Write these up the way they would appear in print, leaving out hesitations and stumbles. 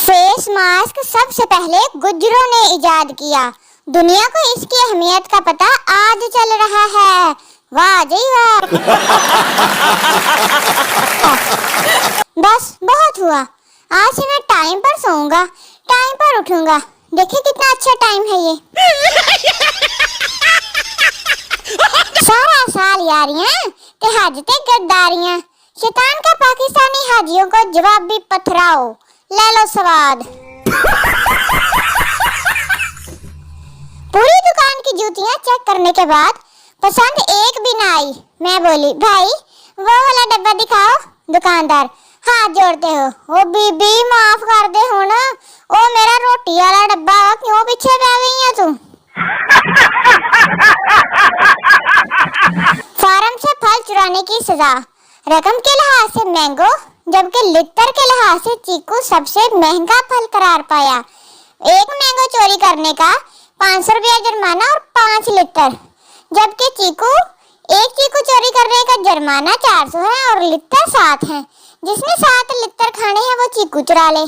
Face mask सबसे पहले गुज्जरों ने इजाद किया। दुनिया को इसकी अहमियत का पता आज चल रहा है। वाह जी वाह। बस बहुत हुआ, आज से मैं टाइम पर सोऊंगा, टाइम पर उठूंगा। देखिए कितना अच्छा टाइम है ये। सारा साल यारियां ते हाजते गद्दारियां, शैतान का पाकिस्तानी हाजियों को जवाब भी पथराओ, ले लो स्वाद। पूरी दुकान की जूतियां चेक करने के बाद पसंद एक भी ना आई। मैं बोली, भाई वो वाला डब्बा दिखाओ। दुकानदार हाथ जोड़ते हो, ओ बीबी माफ कर दे हुण, ओ मेरा रोटी वाला डब्बा, क्यों पीछे रह गई है तू। फार्म से फल चुराने की सजा, रकम के लिहाज से मैंगो, जबकि लिटर के लिहाज से चीकू सबसे महंगा फल करार पाया। एक मैंगो चोरी करने का 500 रुपया जुर्माना और 5 लिटर, जबकि एक चीकू चोरी करने का जुर्माना 400 है और लिटर 7 है। जिसने 7 लिटर खाने हैं वो चीकू चुरा ले।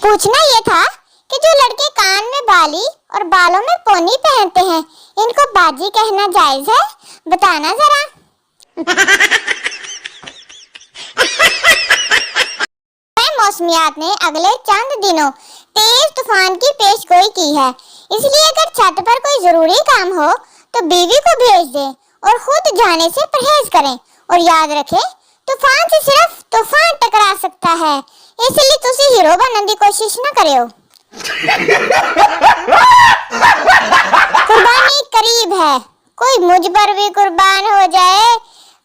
पूछना ये था कि जो लड़के कान में बाली और बालों में पोनी पहनते हैं, इनको बाजी कहना जायज है? बताना जरा। मौसमियात ने अगले चंद दिनों तेज तूफान की पेशगोई की है, इसलिए अगर छत पर कोई जरूरी काम हो तो बीवी को भेज दें और खुद जाने से परहेज करें। और याद रखें, तूफान से सिर्फ तूफान टकरा सकता है, इसलिए तुसी हीरो बनने की कोशिश न करियो। कुर्बानी करीब है, कोई मुझ पर भी कुर्बान हो जाए।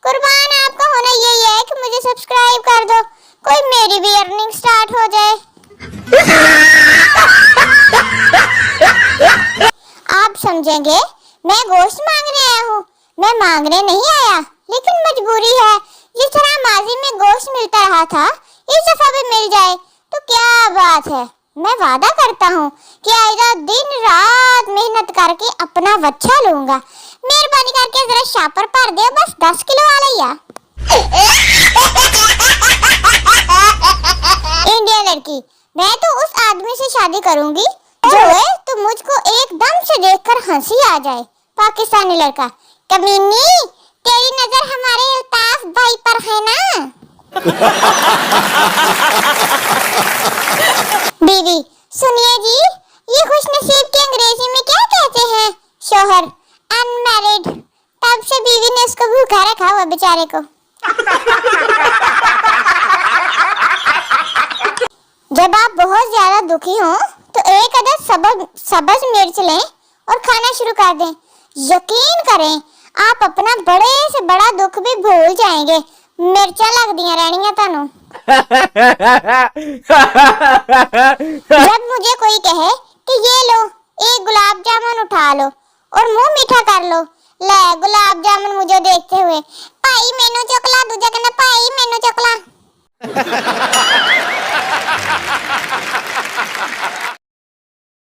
कुर्बान आपका होना यही है कि मुझे सब्सक्राइब कर दो, कोई मेरी भी अर्निंग स्टार्ट हो जाए। आप समझेंगे मैं गोश्त मांगने आया हूँ, मैं मांगने नहीं आया, लेकिन मजबूरी है। जिस तरह माजी में गोश्त मिलता रहा था, इस दफा भी मिल जाए तो क्या बात है। मैं वादा करता हूँ कि आएगा दिन रात मेहनत करके अपना बच्चा लूंगा। मेहरबानी करके जरा शापर भर दे, बस 10 किलो वाला ही है। इंडियन लड़की, मैं तो उस आदमी से शादी करूंगी जो है तो मुझको एकदम से देखकर हंसी आ जाए। पाकिस्तानी लड़का, कमीनी तेरी नजर हमारे अल्ताफ भाई पर है ना। बीवी, सुनिए जी, ये खुशनसीब के अंग्रेजी में क्या कहते हैं? शोहर, अनमैरिड। तब से बीवी ने उसको भूखा रखा हुआ बेचारे को। जब आप बहुत ज्यादा दुखी हो तो एक अदद सब्ज मिर्च लें और खाना शुरू कर दें। यकीन करें, आप अपना बड़े से बड़ा दुख भी भूल जाएंगे। मिर्चा लगदियां रहनियां तानू। जब मुझे कोई कहे कि ये लो एक गुलाब जामुन उठा लो और मुंह मीठा कर लो, ले गुलाब जामुन मुझे देखते हुए, भाई मेनू चोकला, दूजा कहना भाई मेनू चोकला।